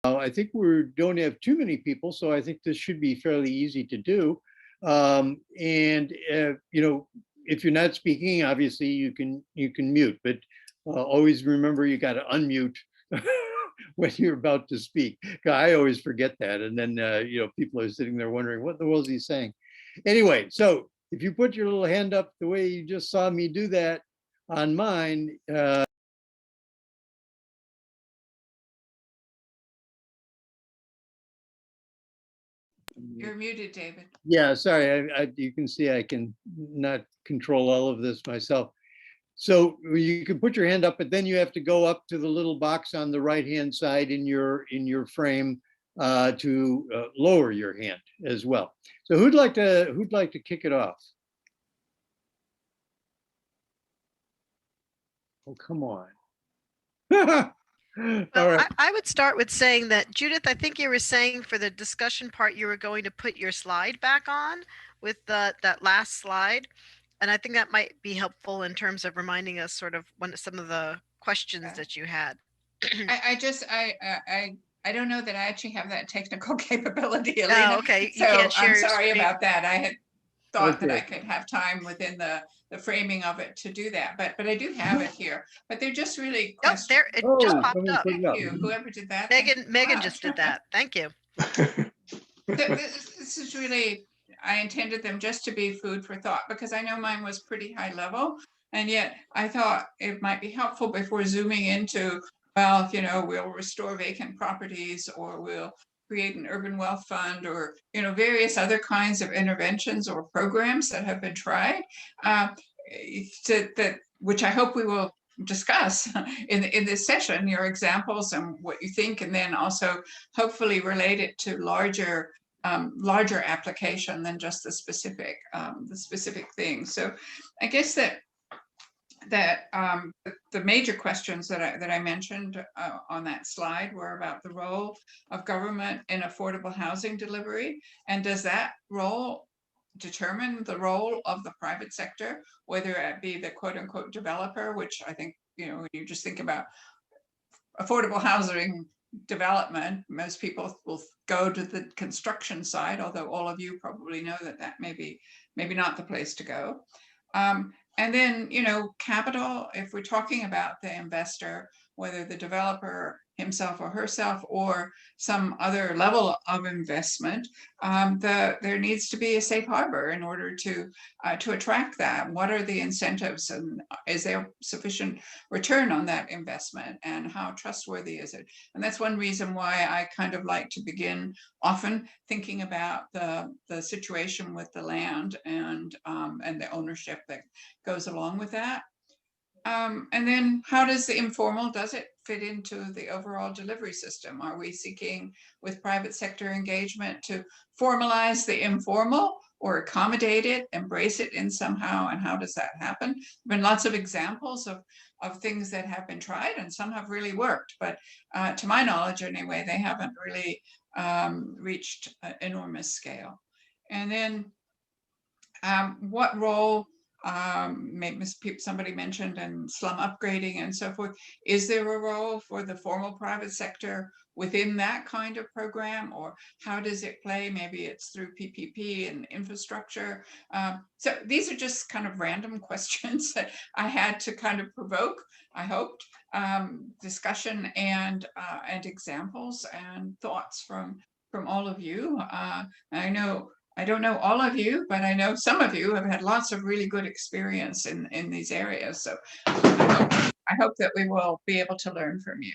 I think we don't have too many people, so I think this should be fairly easy to do. If you're not speaking, obviously you can mute, but always remember you got to unmute when you're about to speak. I always forget that, and then people are sitting there wondering what in the world is he saying. Anyway, so if you put your little hand up the way you just saw me do that on mine. You're muted, David. Yeah, sorry. You can see I can not control all of this myself. So you can put your hand up, but then you have to go up to the little box on the right-hand side in your frame to lower your hand as well. So who'd like to kick it off? Oh, come on. Well, right. I would start with saying that, Judith, I think you were saying for the discussion part, you were going to put your slide back on with that last slide. And I think that might be helpful in terms of reminding us sort of some of the questions that you had. I don't know that I actually have that technical capability, Elena. Oh, okay. So I'm sorry about that. I had thought that I could have time within the framing of it to do that, but I do have it here. But they're just really questions. There it just popped up. Thank you. Whoever did that. Megan just did that. Thank you. This is really, I intended them just to be food for thought, because I know mine was pretty high level, and yet I thought it might be helpful before zooming into, well, we'll restore vacant properties, or we'll create an urban wealth fund, or various other kinds of interventions or programs that have been tried, which I hope we will discuss in this session, your examples and what you think, and then also hopefully relate it to larger application than just the specific thing. So I guess that the major questions that I mentioned on that slide were about the role of government in affordable housing delivery, and does that role determine the role of the private sector, whether it be the quote unquote developer, which I think, when you just think about affordable housing development, most people will go to the construction side, although all of you probably know that maybe not the place to go. And then, capital, if we're talking about the investor, whether the developer himself or herself or some other level of investment, there needs to be a safe harbor in order to attract that. What are the incentives, and is there sufficient return on that investment, and how trustworthy is it? And that's one reason why I kind of like to begin often thinking about the situation with the land and the ownership that goes along with that. And then how does the informal, does it fit into the overall delivery system? Are we seeking with private sector engagement to formalize the informal or accommodate it, embrace it in somehow, and how does that happen? There have been lots of examples of things that have been tried, and some have really worked, but to my knowledge anyway, they haven't really reached enormous scale. And then what role, maybe somebody mentioned, and slum upgrading and so forth, is there a role for the formal private sector within that kind of program, or how does it play? Maybe it's through PPP and infrastructure. So these are just kind of random questions that I had to kind of provoke, I hoped, discussion and examples and thoughts from all of you. I don't know all of you, but I know some of you have had lots of really good experience in these areas. So I hope that we will be able to learn from you.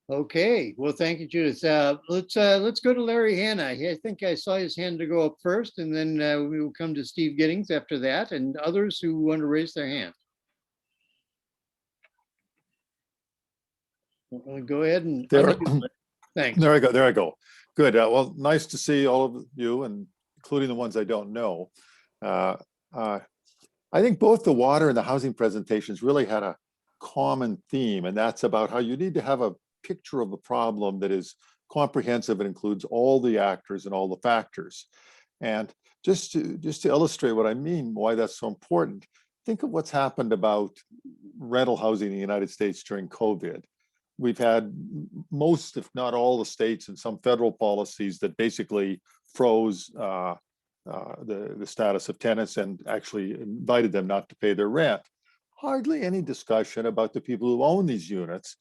Okay, well, thank you, Judith. Let's go to Larry Hanna. I think I saw his hand to go up first, and then we will come to Steve Giddings after that, and others who want to raise their hand. Go ahead and thanks. There I go. Good. Well, nice to see all of you, and including the ones I don't know. I think both the water and the housing presentations really had a common theme, and that's about how you need to have a picture of the problem that is comprehensive and includes all the actors and all the factors. And just to illustrate what I mean, why that's so important, think of what's happened about rental housing in the United States during COVID. we've had most, if not all, the states and some federal policies that basically froze the status of tenants and actually invited them not to pay their rent. Hardly any discussion about the people who own these units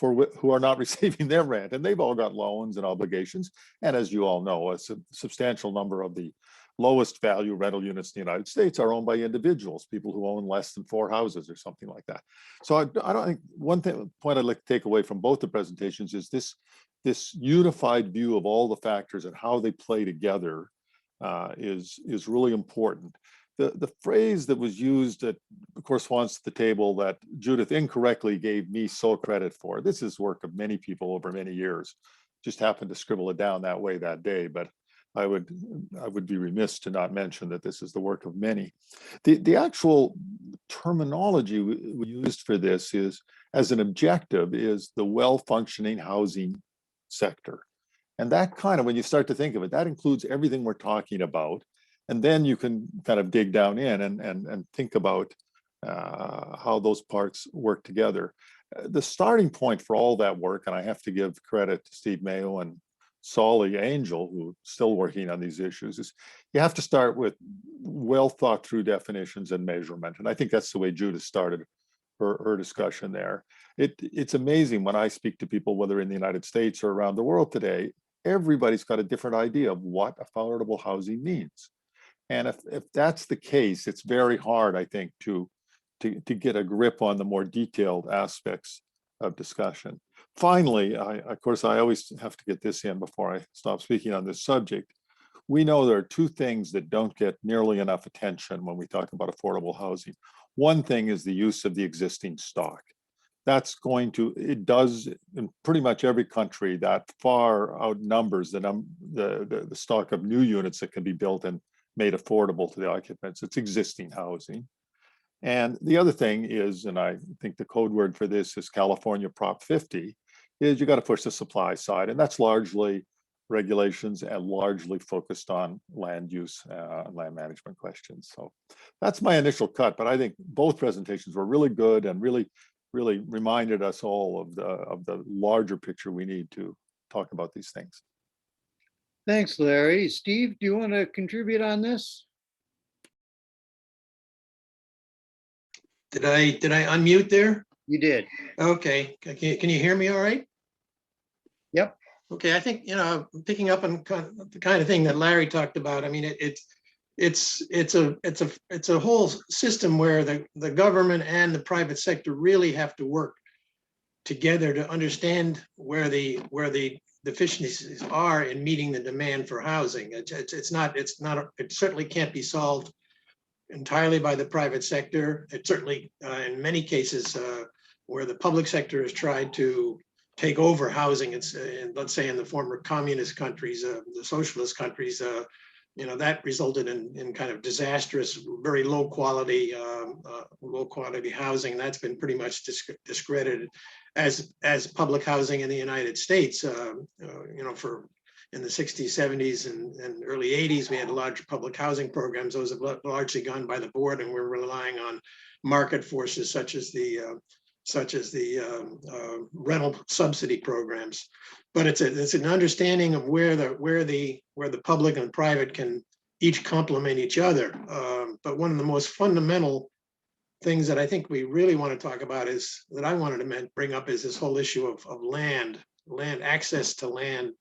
who are not receiving their rent, and they've all got loans and obligations. And as you all know, a substantial number of the lowest value rental units in the United States are owned by individuals, people who own less than 4 houses or something like that. So I don't think point I'd like to take away from both the presentations is this unified view of all the factors and how they play together is really important. The phrase that was used that corresponds to the table that Judith incorrectly gave me sole credit for. This is work of many people over many years. Just happened to scribble it down that way that day, but I would be remiss to not mention that this is the work of many. The actual terminology we used for this is, as an objective, is the well-functioning housing sector. And that kind of, when you start to think of it, that includes everything we're talking about. And then you can kind of dig down in and think about how those parts work together. The starting point for all that work, and I have to give credit to Steve Mayo and Solly Angel, who's still working on these issues, is you have to start with well thought through definitions and measurement. And I think that's the way Judith started her discussion there. It's amazing when I speak to people, whether in the United States or around the world today, everybody's got a different idea of what affordable housing means. And if that's the case, it's very hard, I think, to get a grip on the more detailed aspects of discussion. Finally, of course, I always have to get this in before I stop speaking on this subject. We know there are 2 things that don't get nearly enough attention when we talk about affordable housing. One thing is the use of the existing stock. That's it does in pretty much every country, that far outnumbers the stock of new units that can be built and made affordable to the occupants. It's existing housing. And the other thing is, and I think the code word for this is California Prop 50, is you got to push the supply side. And that's largely regulations and largely focused on land use, land management questions. So that's my initial cut, but I think both presentations were really good and really reminded us all of the larger picture we need to talk about these things. Thanks, Larry. Steve, do you want to contribute on this? Did I unmute there? You did. Okay. Can you hear me all right? Yep. Okay. I think, picking up on the kind of thing that Larry talked about. I mean, it's a whole system where the government and the private sector really have to work together to understand where the deficiencies are in meeting the demand for housing. It certainly can't be solved entirely by the private sector. It certainly, in many cases, where the public sector has tried to take over housing, it's let's say in the former communist countries, the socialist countries, that resulted in kind of disastrous, very low quality housing. That's been pretty much discredited as public housing in the United States. For in the 60s, 70s, and early 80s, we had large public housing programs. Those have largely gone by the board, and we're relying on market forces such as the rental subsidy programs. But it's an understanding of where the public and private can each complement each other. But one of the most fundamental things that I think we really want to talk about is that I wanted to bring up is this whole issue of land access to land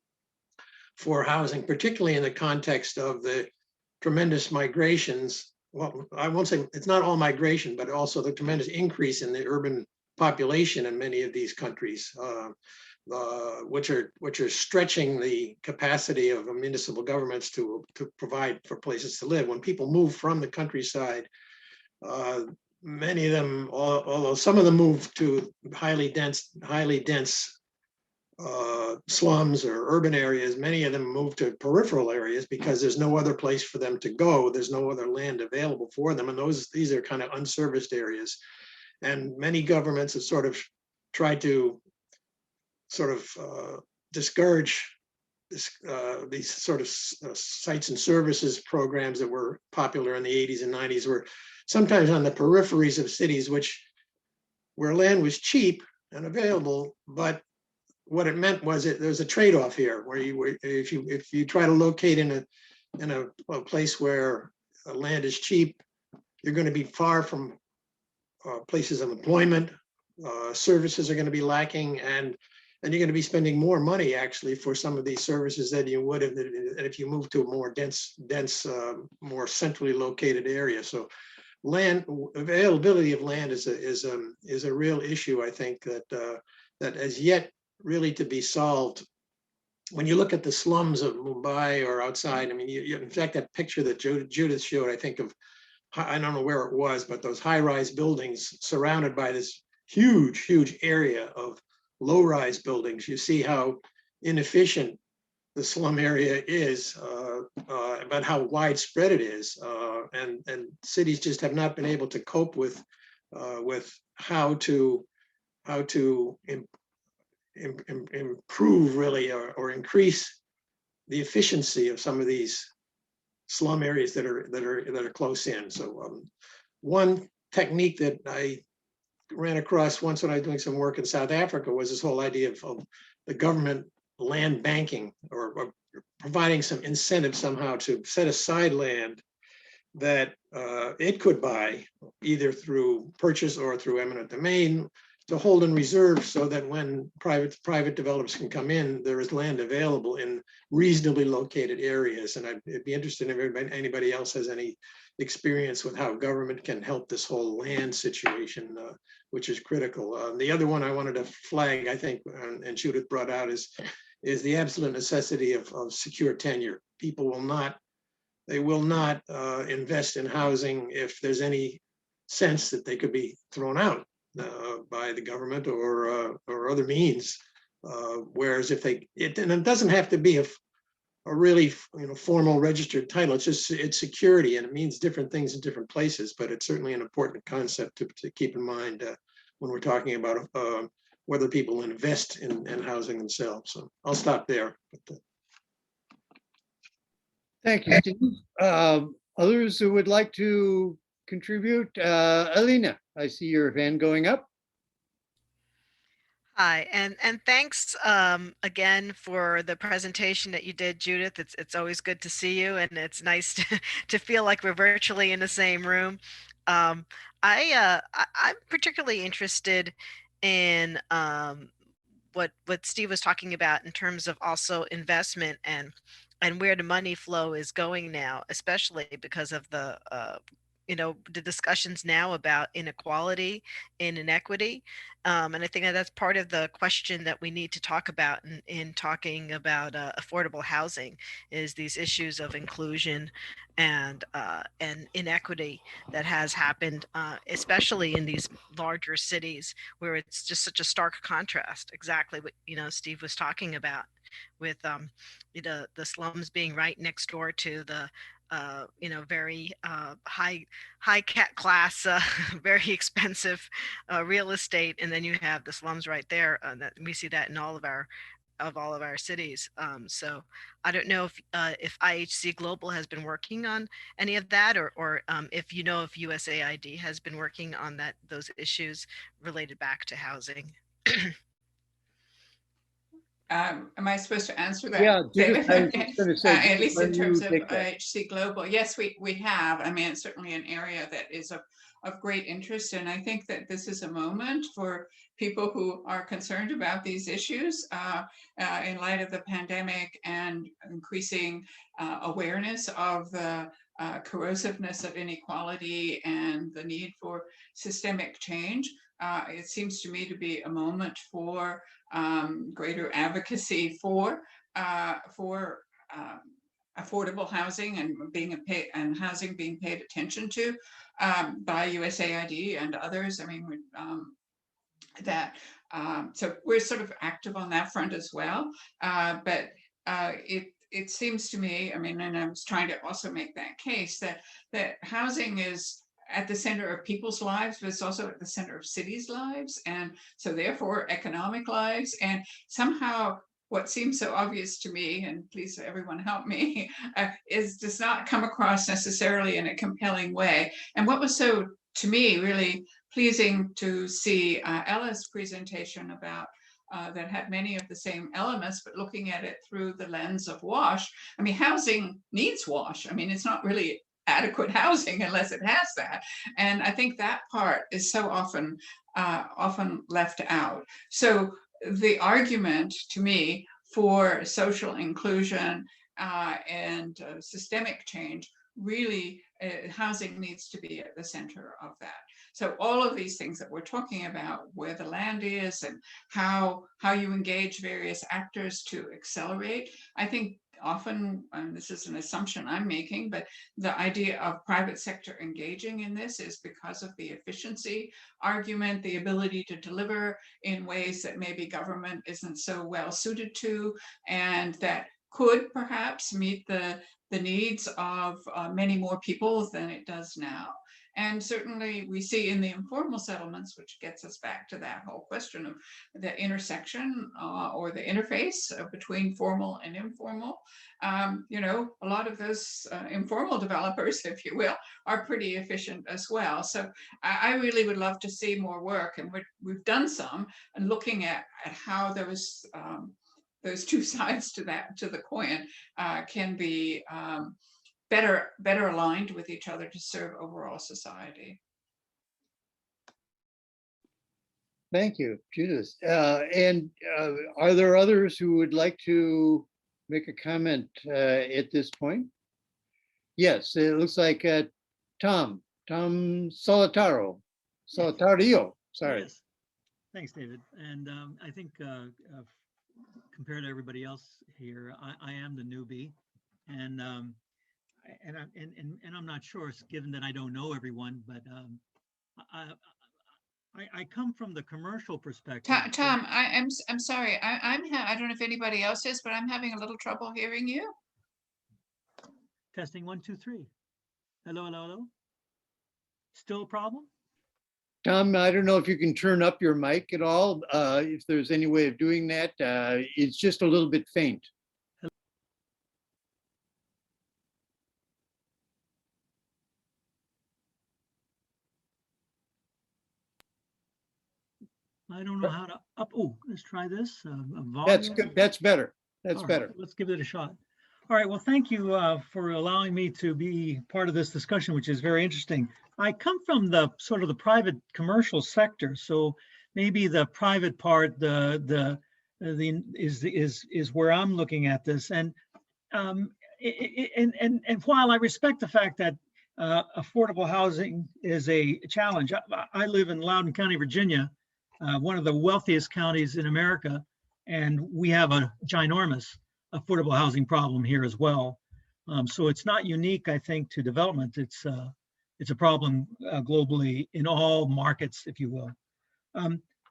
for housing, particularly in the context of the tremendous migrations. Well, I won't say it's not all migration, but also the tremendous increase in the urban population in many of these countries, which are stretching the capacity of municipal governments to provide for places to live. When people move from the countryside, many of them, although some of them move to highly dense slums or urban areas, many of them move to peripheral areas because there's no other place for them to go. There's no other land available for them, and these are kind of unserviced areas. And many governments have sort of tried to discourage these sort of sites and services programs that were popular in the 80s and 90s, were sometimes on the peripheries of cities, where land was cheap and available, but what it meant was there's a trade-off here where if you try to locate in a place where land is cheap, you're going to be far from places of employment. Services are going to be lacking, and you're going to be spending more money actually for some of these services than you would if you move to a more dense, more centrally located area. So land availability of land is a real issue, I think, that has yet really to be solved. When you look at the slums of Mumbai or outside, I mean, in fact, that picture that Judith showed, I think of, I don't know where it was, but those high-rise buildings surrounded by this huge, huge area of low-rise buildings, you see how inefficient the slum area is, about how widespread it is, and cities just have not been able to cope with how to improve really or increase the efficiency of some of these slum areas that are close in. So one technique that I ran across once when I was doing some work in South Africa was this whole idea of the government land banking or providing some incentive somehow to set aside land that it could buy either through purchase or through eminent domain to hold in reserve so that when private developers can come in, there is land available in reasonably located areas. And I'd be interested if anybody else has any experience with how government can help this whole land situation, which is critical. The other one I wanted to flag, I think, and Judith brought out is the absolute necessity of secure tenure. People will not invest in housing if there's any sense that they could be thrown out by the government or other means. Whereas if and it doesn't have to be a really formal registered title. It's security, and it means different things in different places. But it's certainly an important concept to keep in mind when we're talking about whether people invest in housing themselves. So I'll stop there. Thank you, Steve. Others who would like to contribute? Alina, I see your hand going up. Hi, and thanks again for the presentation that you did, Judith. It's always good to see you, and it's nice to feel like we're virtually in the same room. I'm particularly interested in what Steve was talking about in terms of also investment and where the money flow is going now, especially because of the the discussions now about inequality and inequity. And I think that's part of the question that we need to talk about in talking about affordable housing is these issues of inclusion and inequity that has happened, especially in these larger cities where it's just such a stark contrast. Exactly what Steve was talking about with the slums being right next door to the very high cat class, very expensive real estate, and then you have the slums right there. That we see that in all of our cities. So I don't know if IHC Global has been working on any of that, or if if USAID has been working on those issues related back to housing. Am I supposed to answer that? Yeah, David? I was just going to say, At least in terms of take that? IHC Global, yes, we have. I mean, it's certainly an area that is of great interest, and I think that this is a moment for people who are concerned about these issues in light of the pandemic and increasing awareness of the corrosiveness of inequality and the need for systemic change. It seems to me to be a moment for greater advocacy for affordable housing and housing being paid attention to by USAID and others. I mean, so we're sort of active on that front as well. But it seems to me, I mean, and I was trying to also make that case that housing is at the center of people's lives, but it's also at the center of cities' lives, and so therefore economic lives. And somehow what seems so obvious to me, and please everyone help me, does not come across necessarily in a compelling way. And what was so, to me, really pleasing to see Ella's presentation about that had many of the same elements, but looking at it through the lens of WASH. I mean, housing needs WASH. I mean, it's not really adequate housing unless it has that. And I think that part is so often left out. So the argument to me for social inclusion and systemic change, really housing needs to be at the center of that. So all of these things that we're talking about, where the land is and how you engage various actors to accelerate, I think often, and this is an assumption I'm making, but the idea of private sector engaging in this is because of the efficiency argument, the ability to deliver in ways that maybe government isn't so well suited to, and that could perhaps meet the needs of many more people than it does now. And certainly we see in the informal settlements, which gets us back to that whole question of the intersection or the interface between formal and informal. You know, a lot of those informal developers, if you will, are pretty efficient as well. So I really would love to see more work, and we've done some, and looking at how those two sides to the coin can be better aligned with each other to serve overall society. Thank you, Judith. And are there others who would like to make a comment at this point? Yes, it looks like Tom Solitario, sorry. Yes. Thanks, David. And I think compared to everybody else here, I am the newbie, and I'm not sure, given that I don't know everyone, but I come from the commercial perspective. Tom, I'm sorry. I don't know if anybody else is, but I'm having a little trouble hearing you. Testing 1, 2, 3. Hello, hello, hello. Still a problem? Tom, I don't know if you can turn up your mic at all. If there's any way of doing that, it's just a little bit faint. I don't know how to up. Oh, let's try this. That's Volume. good. That's better. That's All right, better. let's give it a shot. All right. Well, thank you for allowing me to be part of this discussion, which is very interesting. I come from the sort of the private commercial sector, so maybe the private part, is where I'm looking at this. And and while I respect the fact that affordable housing is a challenge, I live in Loudoun County, Virginia, one of the wealthiest counties in America, and we have a ginormous affordable housing problem here as well. So it's not unique, I think, to development. It's a problem globally in all markets, if you will.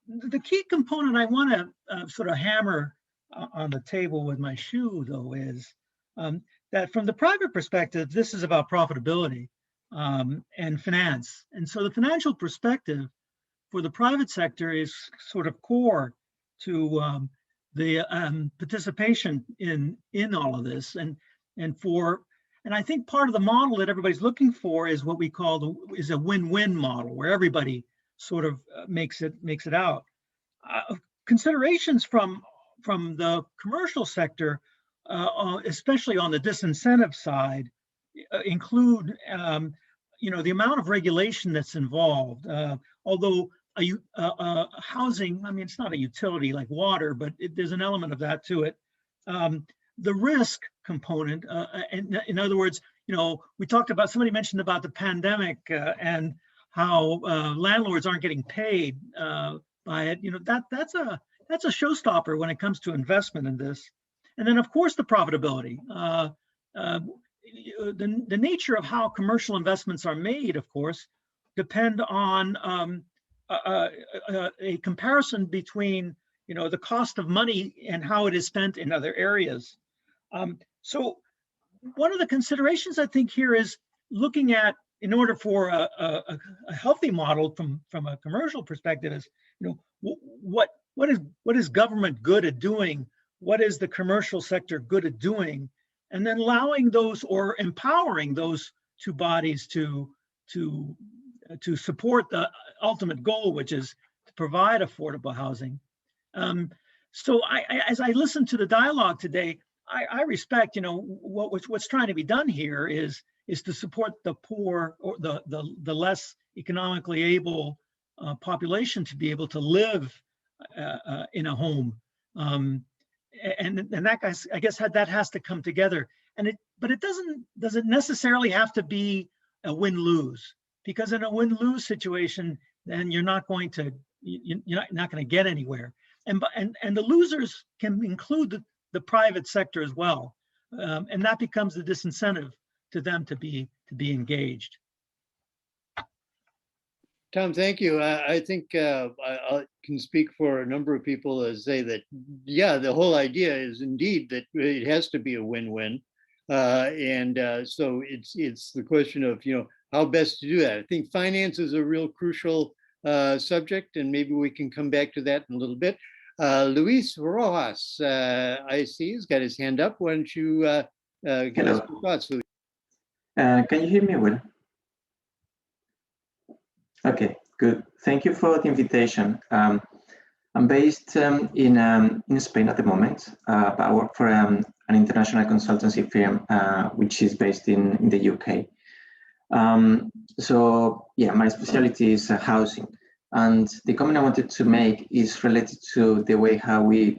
The key component I want to sort of hammer on the table with my shoe, though, is that from the private perspective, this is about profitability and finance. And so the financial perspective for the private sector is sort of core to the participation in all of this. And I think part of the model that everybody's looking for is what we call is a win-win model, where everybody sort of makes it out. Considerations from the commercial sector, especially on the disincentive side, include the amount of regulation that's involved. Although housing, I mean, it's not a utility like water, but there's an element of that to it. The risk component, in other words, we talked about, somebody mentioned about the pandemic and how landlords aren't getting paid by it. That's a showstopper when it comes to investment in this. And then, of course, the profitability. The nature of how commercial investments are made, of course, depend on a comparison between the cost of money and how it is spent in other areas. So one of the considerations I think here is looking at, in order for a healthy model from a commercial perspective, is what is government good at doing? What is the commercial sector good at doing? And then allowing those or empowering those two bodies to to support the ultimate goal, which is to provide affordable housing. So as I listen to the dialogue today, I respect, what's trying to be done here is to support the poor or the less economically able population to be able to live in a home. And that, I guess that has to come together. But it doesn't necessarily have to be a win-lose, because in a win-lose situation, then you're not going to get anywhere. And the losers can include the private sector as well, and that becomes the disincentive to them to be engaged. Tom, thank you. I think I can speak for a number of people to say that, yeah, the whole idea is indeed that it has to be a win-win. So it's the question of, how best to do that. I think finance is a real crucial subject, and maybe we can come back to that in a little bit. Luis Rojas, I see, has got his hand up. Why don't you give us your thoughts, Luis? Can you hear me well? Okay, good. Thank you for the invitation. I'm based in Spain at the moment, but I work for an international consultancy firm, which is based in the UK. So yeah, my specialty is housing. And the comment I wanted to make is related to the way how we,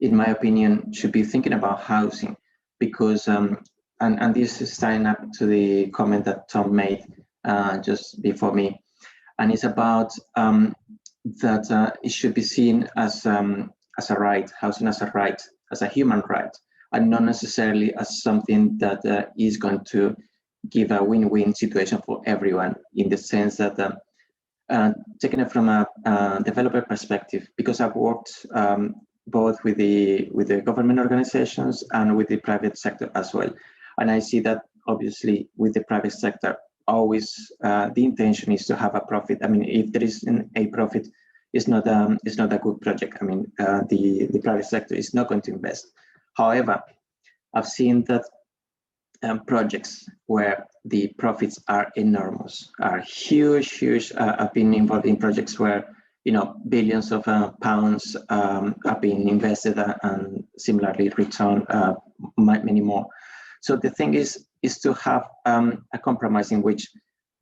in my opinion, should be thinking about housing, because, and this is tying up to the comment that Tom made just before me. And it's about that it should be seen as a right, housing as a right, as a human right, and not necessarily as something that is going to give a win-win situation for everyone, in the sense that taking it from a developer perspective, because I've worked both with the government organizations and with the private sector as well. And I see that obviously with the private sector, always the intention is to have a profit. I mean, if there isn't a profit, it's not a good project. I mean, the private sector is not going to invest. However, I've seen that projects where the profits are enormous, are huge. I've been involved in projects where billions of pounds are being invested and similarly return many more. So the thing is to have a compromise in which,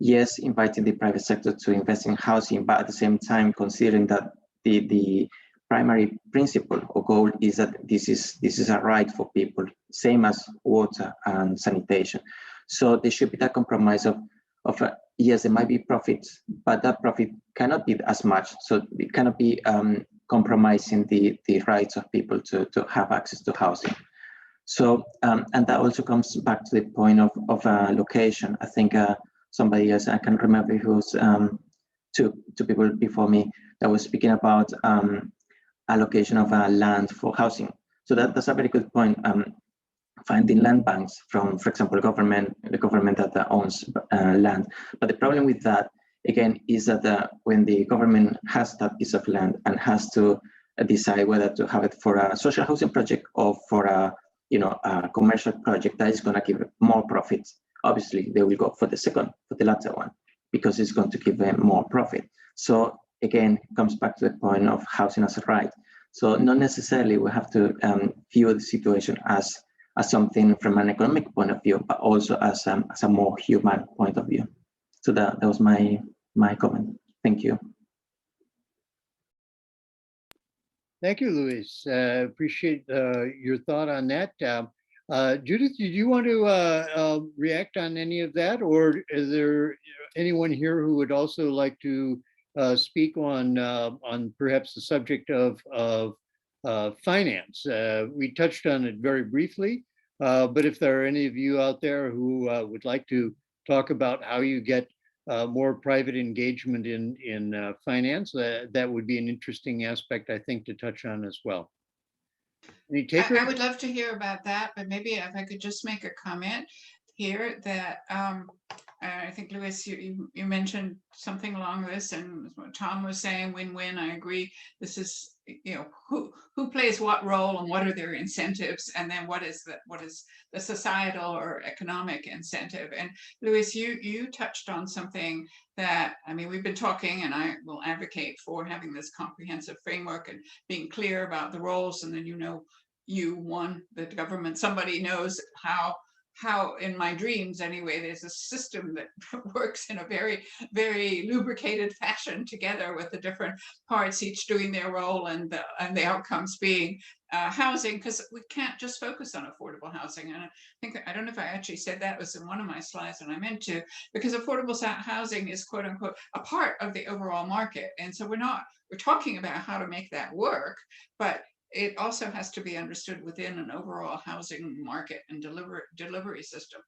yes, inviting the private sector to invest in housing, but at the same time considering that the primary principle or goal is that this is a right for people, same as water and sanitation. So there should be that compromise of yes, there might be profits, but that profit cannot be as much. So it cannot be compromising the rights of people to have access to housing. So, and that also comes back to the point of location. I think somebody else, I can't remember who was, two people before me that was speaking about allocation of land for housing. So that's a very good point. Finding land banks from, for example, the government that owns land. But the problem with that, again, is that when the government has that piece of land and has to decide whether to have it for a social housing project or for a commercial project that is going to give more profits, obviously they will go for the latter one, because it's going to give them more profit. So again, it comes back to the point of housing as a right. So not necessarily we have to view the situation as something from an economic point of view, but also as a more human point of view. So that was my comment. Thank you. Thank you, Luis. Appreciate your thought on that. Judith, did you want to react on any of that, or is there anyone here who would also like to speak on perhaps the subject of finance? We touched on it very briefly, but if there are any of you out there who would like to talk about how you get more private engagement in finance, that would be an interesting aspect, I think, to touch on as well. Any takers? I would love to hear about that, but maybe if I could just make a comment here that I think, Louis, you mentioned something along this, and what Tom was saying, win-win. I agree. This is, who plays what role and what are their incentives, and then what is the societal or economic incentive. And Louis, you touched on something that, I mean, we've been talking, and I will advocate for having this comprehensive framework and being clear about the roles, and then the government, somebody knows how in my dreams anyway, there's a system that works in a very, very lubricated fashion together with the different parts, each doing their role, and the outcomes being housing, because we can't just focus on affordable housing. And I don't know if I actually said that was in one of my slides, and I meant to, because affordable housing is quote unquote a part of the overall market. And so we're talking about how to make that work, but it also has to be understood within an overall housing market and delivery system.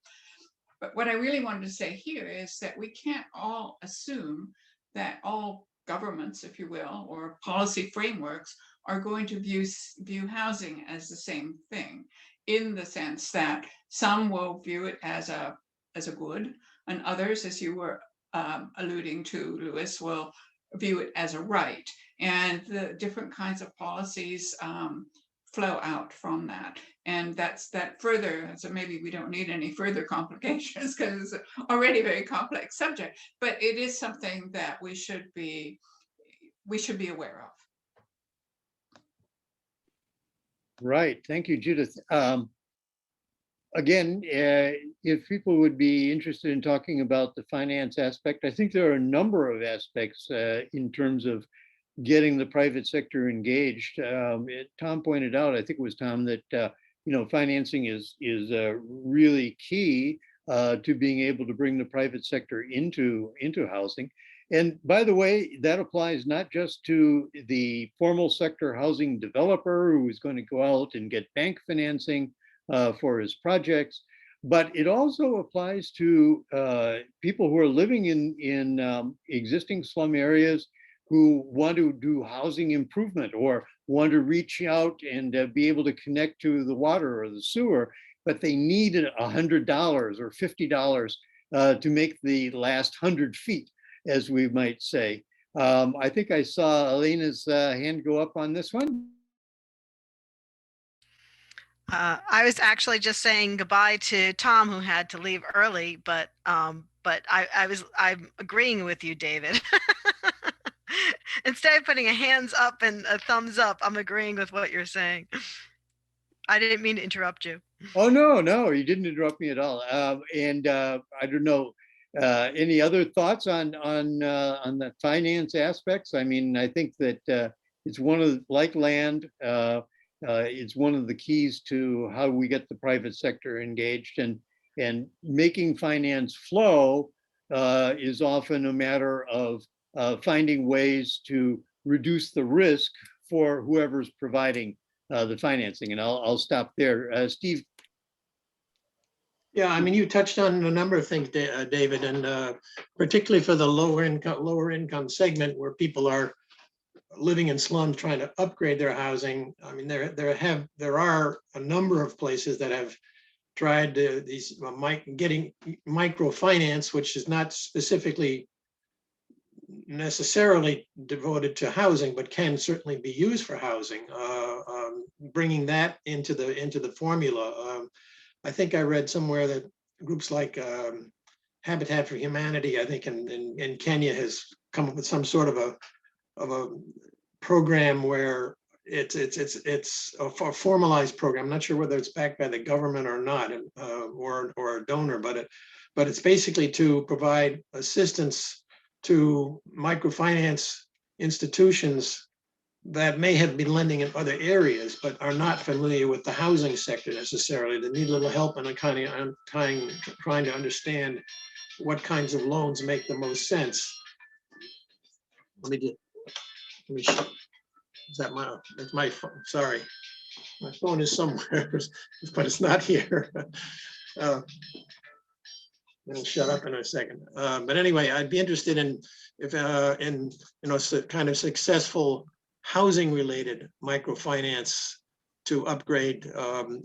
But what I really wanted to say here is that we can't all assume that all governments, if you will, or policy frameworks are going to view housing as the same thing, in the sense that some will view it as a good, and others, as you were alluding to, Louis, will view it as a right. And the different kinds of policies flow out from that. And that further, so maybe we don't need any further complications because it's already a very complex subject, but it is something that we should be aware of. Right. Thank you, Judith. Again, if people would be interested in talking about the finance aspect, I think there are a number of aspects in terms of getting the private sector engaged. Tom pointed out, I think it was Tom, that financing is really key to being able to bring the private sector into housing. And by the way, that applies not just to the formal sector housing developer who is going to go out and get bank financing for his projects, but it also applies to people who are living in existing slum areas who want to do housing improvement or want to reach out and be able to connect to the water or the sewer, but they need $100 or $50 to make the last 100 feet, as we might say. I think I saw Elena's hand go up on this one. I was actually just saying goodbye to Tom, who had to leave early, but I'm agreeing with you, David. Instead of putting a hands up and a thumbs up, I'm agreeing with what you're saying. I didn't mean to interrupt you. Oh, no, you didn't interrupt me at all. And I don't know, any other thoughts on the finance aspects? I mean, I think that it's one of, like land, it's one of the keys to how we get the private sector engaged, and making finance flow is often a matter of finding ways to reduce the risk for whoever's providing the financing. And I'll stop there. Steve. Yeah, I mean, you touched on a number of things, David, and particularly for the lower income segment where people are living in slums trying to upgrade their housing. I mean, there are a number of places that have tried getting microfinance, which is not specifically necessarily devoted to housing, but can certainly be used for housing. Bringing that into the formula. I think I read somewhere that groups like Habitat for Humanity, I think in Kenya, has come up with some sort of a program where it's a formalized program. I'm not sure whether it's backed by the government or not, or a donor, but it's basically to provide assistance to microfinance institutions that may have been lending in other areas, but are not familiar with the housing sector necessarily. They need a little help in trying to understand what kinds of loans make the most sense. Let me show. Is that that's my phone? Sorry, my phone is somewhere, but it's not here. It'll shut up in a second. But anyway, I'd be interested in kind of successful housing related microfinance to upgrade,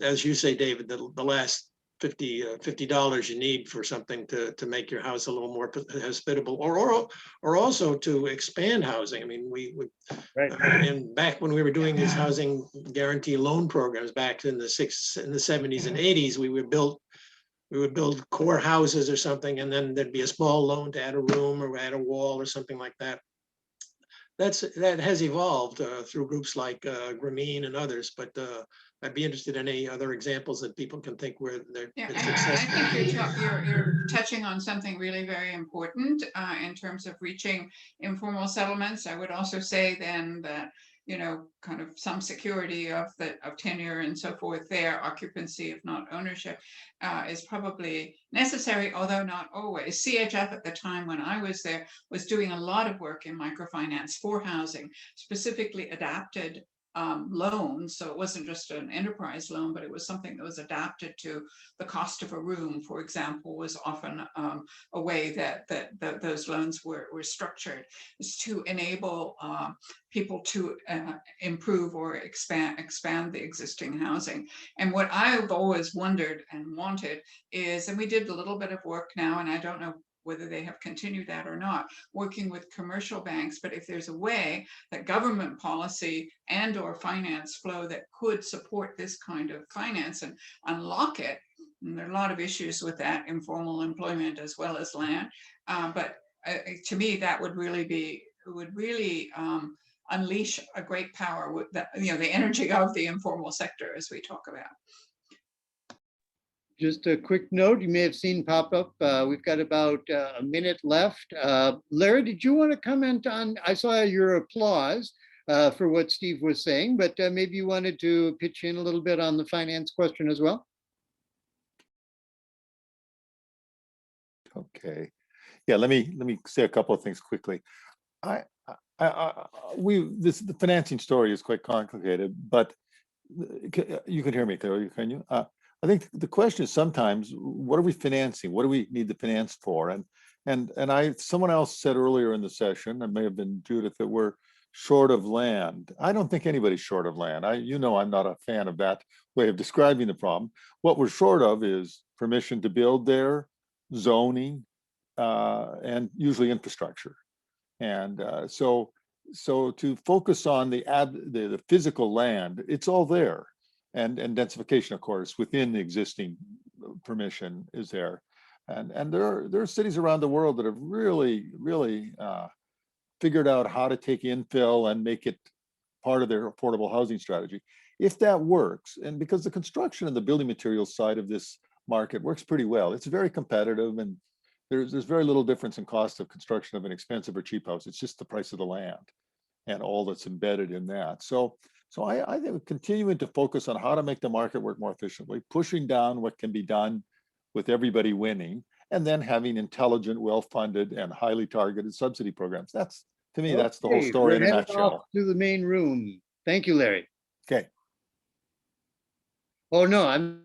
as you say, David, the last $50 you need for something to make your house a little more hospitable, or also to expand housing. I mean, we Right. and back when we were doing these housing guarantee loan programs back in the 70s and 80s, we would build core houses or something, and then there'd be a small loan to add a room or add a wall or something like that. That has evolved through groups like Grameen and others, but I'd be interested in any other examples that people can think where they're Yeah, been I successful. think you're touching on something really very important in terms of reaching informal settlements. I would also say then that, you know, kind of some security of tenure and so forth there, occupancy if not ownership, is probably necessary, although not always. CHF at the time when I was there was doing a lot of work in microfinance for housing, specifically adapted loans. So it wasn't just an enterprise loan, but it was something that was adapted to the cost of a room, for example, was often a way that those loans were structured, is to enable people to improve or expand the existing housing. And what I've always wondered and wanted is, and we did a little bit of work now, and I don't know whether they have continued that or not, working with commercial banks, but if there's a way that government policy and or finance flow that could support this kind of finance and unlock it, and there are a lot of issues with that, informal employment as well as land, but to me that would really unleash a great power with the, you know, the energy of the informal sector as we talk about. Just a quick note you may have seen pop up. We've got about a minute left. Larry, did you want to comment on, I saw your applause for what Steve was saying, but maybe you wanted to pitch in a little bit on the finance question as well? Okay. Yeah, let me say a couple of things quickly. The financing story is quite complicated, but you can hear me clearly, can you? I think the question is sometimes, what are we financing? What do we need to finance for? And someone else said earlier in the session, it may have been Judith, that we're short of land. I don't think anybody's short of land. I'm not a fan of that way of describing the problem. What we're short of is permission to build there, zoning, and usually infrastructure. And so to focus on the physical land, it's all there. And densification, of course, within the existing permission is there. And there are cities around the world that have really figured out how to take infill and make it part of their affordable housing strategy. If that works, and because the construction and the building materials side of this market works pretty well, it's very competitive, and there's very little difference in cost of construction of an expensive or cheap house. It's just the price of the land and all that's embedded in that. So I think continuing to focus on how to make the market work more efficiently, pushing down what can be done with everybody winning, and then having intelligent, well-funded, and highly targeted subsidy programs. That's, to me, that's the whole story in a nutshell. To the main room. Thank you, Larry. Okay. Oh, no, I'm